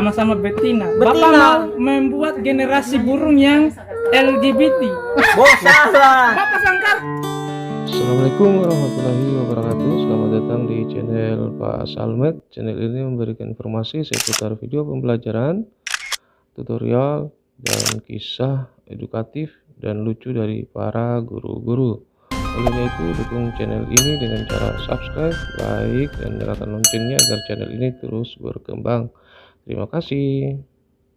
sama-sama betina. Betina. Bapak mau membuat generasi burung yang LGBT. Bos salah. Bapak sangkar. Assalamualaikum warahmatullahi wabarakatuh. Selamat datang di channel Pak Salmet. Channel ini memberikan informasi seputar video pembelajaran, tutorial, dan kisah edukatif dan lucu dari para guru-guru. Oleh itu, dukung channel ini dengan cara subscribe, like, dan nyalakan loncengnya agar channel ini terus berkembang. Terima kasih.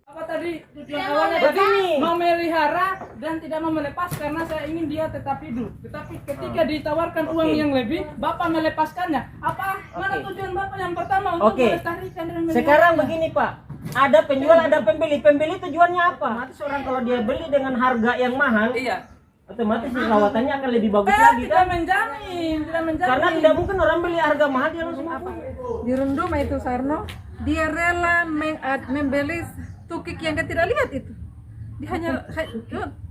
Apa tadi tujuan awalnya Begini. mau melihara dan tidak mau melepas karena saya ingin dia tetap hidup. Tetapi ketika ditawarkan uang yang lebih, Bapak melepaskannya. Apa? Mana tujuan Bapak yang pertama untuk Oke. melestarikan dan melihara? Sekarang begini Pak, ada penjual ada pembeli. Pembeli tujuannya apa? Otomatis orang kalau dia beli dengan harga yang mahal, Iya. otomatis perawatannya akan lebih bagus lagi Tidak kan? menjamin, tidak menjamin. Karena tidak mungkin orang beli harga mahal dia langsung apa? Di Runduma itu Sarno, dia rela membeli tukik yang dia tidak lihat itu. Dia hanya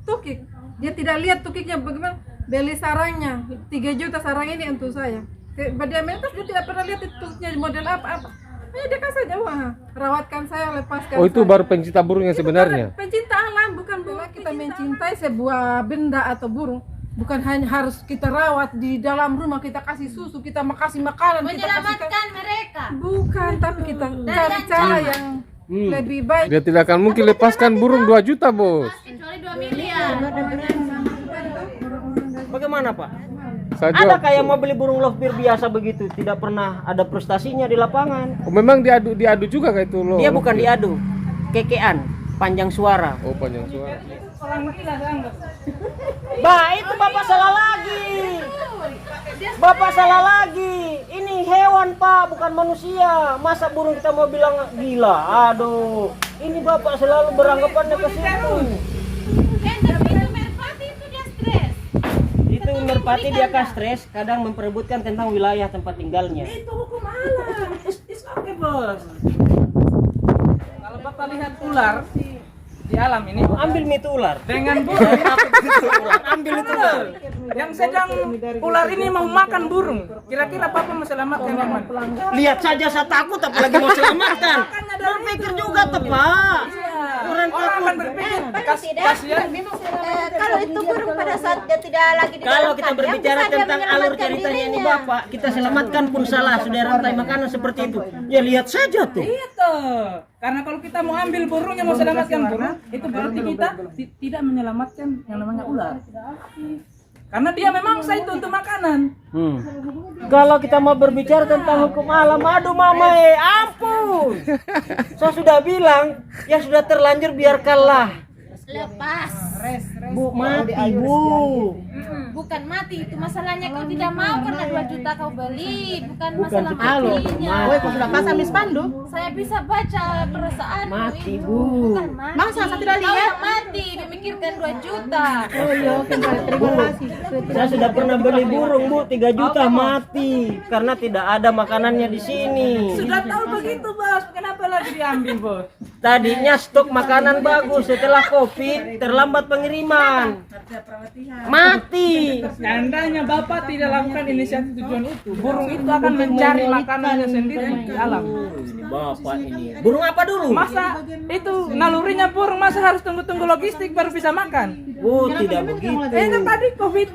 tukik. Dia tidak lihat tukiknya bagaimana. Beli sarangnya 3 juta sarang ini untuk saya. Dia mentas dia tidak pernah lihat itu tukiknya model apa-apa. Hanya dia kasih aja uang. Rawatkan saya, lepaskan. Oh, itu saya. baru pencinta burung yang sebenarnya. Pencinta alam, bukan burung. Kita mencintai sebuah benda atau burung. Bukan hanya harus kita rawat di dalam rumah, kita kasih susu, kita kasih makanan, kita menyelamatkan mereka. bukan, tapi kita cari cara yang lebih baik. Dia tidak akan mungkin lepaskan burung 2 juta, Bos. Kecuali 2 miliar. Bagaimana Pak? Saya Ada jawab. kayak mau beli burung lovebird biasa begitu, tidak pernah ada prestasinya di lapangan. Oh, memang diadu juga kayak itu loh. Dia bukan diadu, kekean, panjang suara. Oh, panjang suara. orang gila saya anggap. Bah, itu Bapak salah lagi. Bapak salah lagi. Ini hewan Pak, bukan manusia. Masa burung kita mau bilang gila? Aduh, ini Bapak selalu beranggapannya ke situ. Tapi itu merpati itu dia stres. Itu merpati dia kan stres, kadang memperebutkan tentang wilayah tempat tinggalnya. Itu hukum alam. It's okay, Bos. Kalau Bapak lihat ular di alam ini Ambil mie itu ular. dengan burung Ambil itu ular. yang sedang ular ini mau makan burung, kira-kira Bapak mau selamatkan yang mana? Lihat saja saya takut apalagi mau selamatkan. Berpikir juga tuh Pak. Orang akan berpikir kasihan. Kalau itu burung pada saat dia tidak lagi di Kalau dalam kita kandang, berbicara bisa dia tentang alur menyelamatkan ceritanya ini dirinya. Bapak, kita selamatkan pun salah, sudah rantai makanan seperti itu. Ya lihat saja tuh. Itu. Karena kalau kita mau ambil burung yang mau selamatkan burung, itu berarti kita tidak menyelamatkan yang namanya ular. Karena dia memang saya itu untuk makanan. Kalau kita mau berbicara tentang hukum alam, aduh mama ampun. Saya sudah bilang, ya sudah terlanjur biarkanlah. Lepas. Bu mati bu. Bukan mati, itu masalahnya kau tidak mau karena 2 juta kau beli, bukan Bukan masalah halo, matinya. mati. Sudah pasang di spanduk. Saya bisa baca perasaan Mati, itu. Bu. Bukan mati. Masa saya tidak Kau lihat? yang mati, memikirkan 2 juta. Oh iya, terima kasih. Saya sudah pernah beli burung bu, 3 juta mati karena tidak ada makanannya di sini. Sudah tahu begitu, Bos. Kenapa lagi diambil, Bos? Tadinya stok makanan bagus, setelah COVID terlambat pengiriman. Mati. Seandainya Bapak tidak lakukan inisiatif tujuan itu, burung itu akan mencari makanannya sendiri di alam. Ini Bapak ini. Burung apa dulu? Masa itu nalurinya burung masa harus tunggu-tunggu logistik baru bisa makan? Oh, tidak begitu. Itu tadi COVID.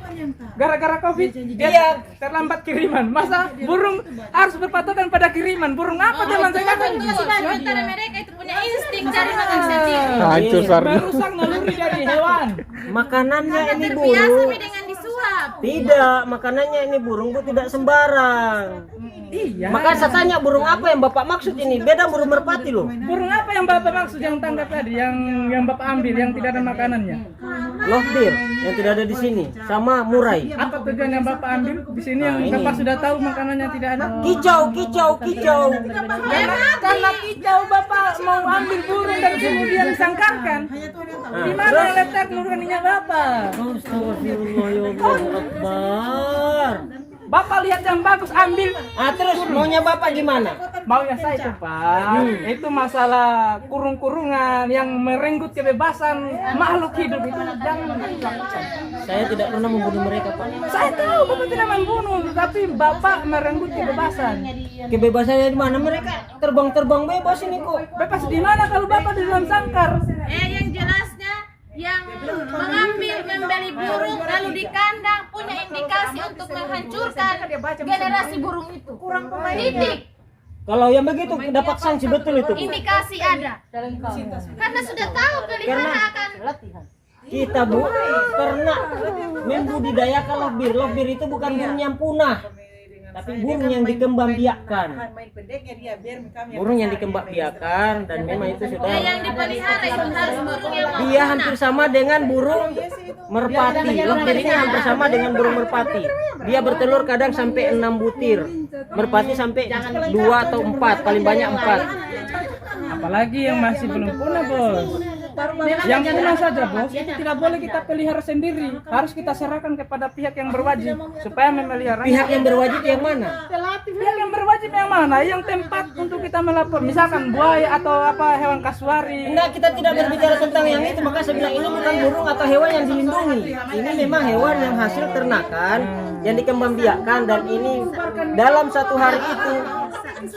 Gara-gara COVID dia terlambat kiriman. Masa burung harus berpatokan pada kiriman? Burung apa zaman sekarang? Di antara mereka itu punya insting cari makan sendiri. Hancur Sarno. Merusak naluri dari hewan. Makanannya ini Terbiasa burung. Mi dengan disuap. Tidak, makanannya ini burung bu tidak sembarang. Iya. Maka saya tanya burung apa yang Bapak maksud ini? Beda burung merpati loh. Burung apa yang Bapak maksud yang tangkap tadi? Yang Bapak ambil yang tidak ada makanannya? Lovebird yang tidak ada di sini sama murai. Apa tujuan yang Bapak ambil di sini yang ini. Bapak sudah tahu makanannya tidak ada? Kicau, kicau, kicau. Karena kicau Bapak mau ambil burung dan kemudian disangkarkan. Di mana yang letak nuraninya Bapak? Astagfirullah ya Allah Akbar. Bapak lihat yang bagus ambil. Terus maunya bapak gimana? Maunya saya itu Pak, itu masalah kurung-kurungan yang merenggut kebebasan makhluk hidup itu jangan dilakukan. Saya tidak pernah membunuh mereka, Pak. Saya tahu Bapak tidak membunuh, tapi Bapak merenggut kebebasan. Kebebasannya di mana? Mereka terbang-terbang bebas ini kok. Bebas di mana kalau Bapak di dalam sangkar? Yang jelasnya yang mengambil membeli burung lalu di kandang punya indikasi untuk menghancurkan generasi burung itu. Titik. Kalau yang begitu dapat sanksi betul itu. Indikasi ada. Karena sudah tahu pelihara akan Kita Bu, ternak membudidayakan lovebird. Lovebird itu bukan burung yang punah, tapi burung yang dikembangbiakkan. Burung yang dikembangbiakkan dan memang itu sudah yang dipelihara itu harus burung yang mau dia hampir sama dengan burung merpati. Lovebird ini hampir sama dengan burung merpati. Dia bertelur kadang sampai 6 butir. Merpati sampai 2 atau 4, paling banyak 4. Apalagi yang masih belum punah Bos. Yang punah saja Bos, itu tidak boleh kita pelihara sendiri. Harus kita serahkan kepada pihak yang berwajib supaya memelihara. Pihak yang berwajib yang mana? Pihak yang berwajib yang mana? Yang tempat untuk kita melapor, misalkan buaya atau apa hewan kasuari. Enggak, kita tidak berbicara tentang yang itu. Maka saya bilang ini bukan burung atau hewan yang dilindungi. Ini memang hewan yang hasil ternakan yang dikembangbiakkan, dan ini dalam satu hari itu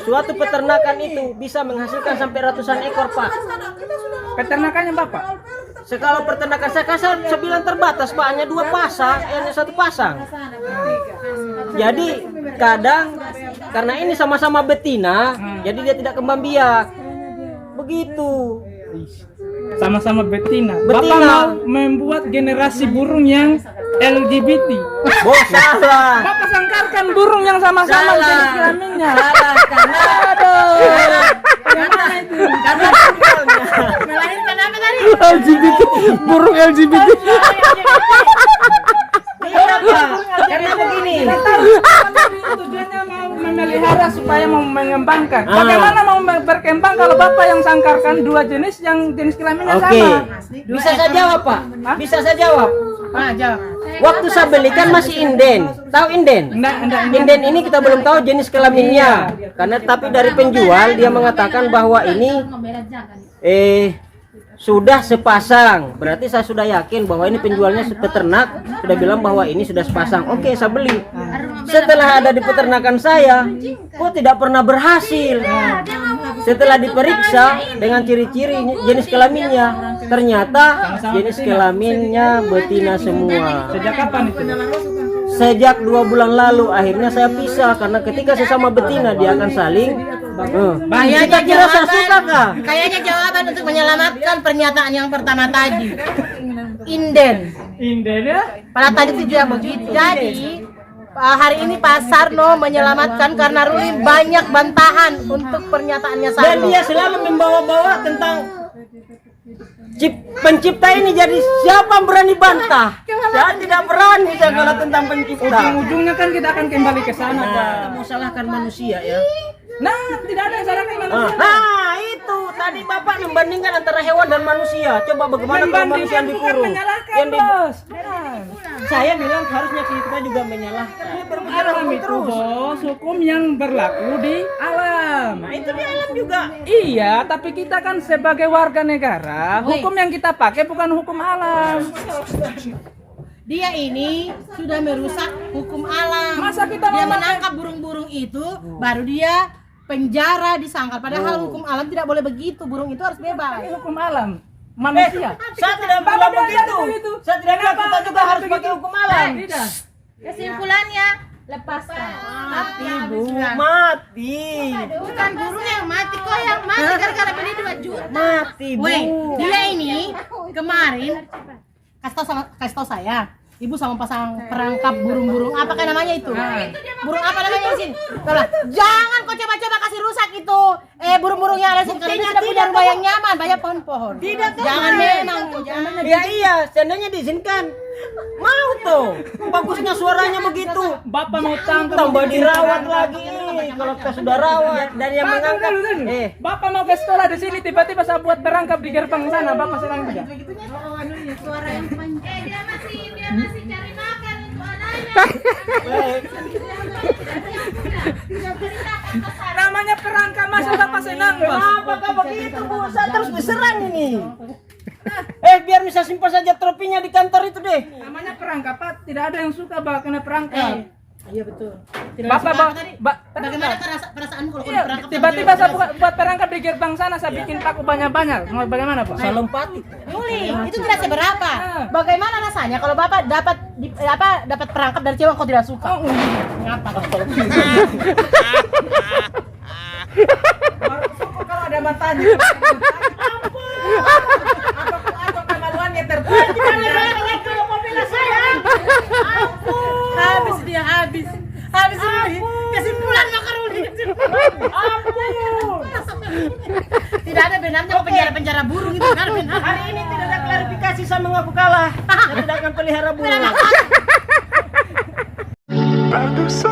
suatu peternakan itu bisa menghasilkan sampai ratusan ekor, Pak. Peternakannya Bapak? Sekalo peternakan saya kasar sebilang terbatas, Pak, hanya 2 pasang, hanya 1 pasang. Jadi kadang karena ini sama-sama betina, jadi dia tidak kembang biak. Begitu. Sama-sama betina. Betina. Bapak mau membuat generasi burung yang LGBT. Bos, salah. Bapak sangkarkan burung yang sama-sama Salah. jenis kelaminnya. Salah, karena melahirkan apa tadi? LGBT, burung LGBT. Karena begini. Tujuannya mau memelihara supaya mau mengembangkan. Bagaimana mau berkembang kalau Bapak yang sangkarkan 2 jenis yang jenis kelaminnya Oke. sama? Bisa saya jawab, Pak? Bisa saya jawab? Jawab. Waktu saya beli kan masih inden. Tahu inden? Enggak. Inden ini kita belum tahu jenis kelaminnya. Karena tapi dari penjual dia mengatakan bahwa ini sudah sepasang. Berarti saya sudah yakin bahwa ini penjualnya peternak sudah bilang bahwa ini sudah sepasang. Oke, saya beli. Setelah ada di peternakan saya, kok tidak pernah berhasil. Setelah diperiksa dengan ciri-ciri jenis kelaminnya, ternyata jenis kelaminnya betina semua. Sejak kapan itu? Sejak 2 bulan lalu akhirnya saya pisah, karena ketika sesama betina dia akan saling. Kita kira saya suka kah? Kayaknya jawaban untuk menyelamatkan pernyataan yang pertama tadi. Inden. Inden ya? Pada tadi itu juga begitu. Jadi hari ini Pak Sarno menyelamatkan karena Ruli banyak bantahan untuk pernyataannya Dan Sarno. dia selalu membawa-bawa tentang pencipta ini, jadi siapa yang berani bantah? Saya tidak berani saya kalau tentang pencipta. Ujung-ujungnya kan kita akan kembali ke sana, Pak. Kita mau salahkan manusia ya. Nah, tidak ada yang salahkan manusia. Nah, itu tadi Bapak membandingkan antara hewan dan manusia. Coba bagaimana kalau manusia yang bukan dikurung? menyalahkan, Yang di- Bos. Bukan. Saya bilang harusnya kita juga menyalahkan. Alam itu, Bos, hukum yang berlaku di alam. Nah, itu di alam juga. Iya, tapi kita kan sebagai warga negara, hukum yang kita pakai bukan hukum alam. Dia ini sudah merusak hukum alam. Masa kita Dia mau menangkap burung-burung itu, baru dia penjara disangkal. Padahal hukum alam tidak boleh begitu. Burung itu harus bebas. pakai hukum alam manusia? Saya tidak bilang begitu. Saya tidak bilang kita juga harus pakai hukum alam. Tidak. Kesimpulannya lepaskan. Mati, Bu. Mati. Bukan burung yang mati, kok yang mati gara-gara beli 2 juta. Mati, Bu. Weh, dia ini kemarin kasih tahu saya. Ibu sama pasang perangkap burung-burung apa kan namanya itu? Burung apa namanya di sini? Tolong, jangan kau coba-coba kasih rusak itu. Burung-burung yang ada di sini karena sudah punya rumah yang nyaman, banyak pohon-pohon. Jangan memang. Ya iya, seandainya diizinkan. Mau tuh. Bagusnya suaranya begitu. Bapak mau tangkap Tambah dirawat lagi. Kalau kita sudah rawat dan yang mengangkat. Bapak mau ke sekolah di sini, tiba-tiba saya buat perangkap di gerbang sana, Bapak sedang tidak. Dia masih cari makan untuk anaknya. Baik. Namanya perangkap masa Bapak senang, Bos. Kenapa kau begitu, Bu? Saya terus diserang ini. Biar bisa simpan saja trofinya di kantor itu deh. Namanya perangkap, Pak. Tidak ada yang suka Bapak kena perangkap. Iya betul. Bapak, Bagaimana perasaanmu kalau iya, perangkap? tiba-tiba saya buat perangkap di gerbang sana, saya bikin paku banyak-banyak. Mau bagaimana, Pak? Saya lompati. Yuli, itu tidak seberapa. Bagaimana rasanya kalau Bapak dapat perangkap dari cewek yang kau tidak suka? Ngapa? Kalau ada matanya. Apa kemaluannya terbuka? Kalau mau bela saya. Habis dia habis. Habis ini. Kesimpulan makaroni. Ampun. Tidak ada benarnya penjara burung itu kan benar. Hari ini tidak ada klarifikasi, saya mengaku kalah. Saya tidak akan pelihara burung. Bagus.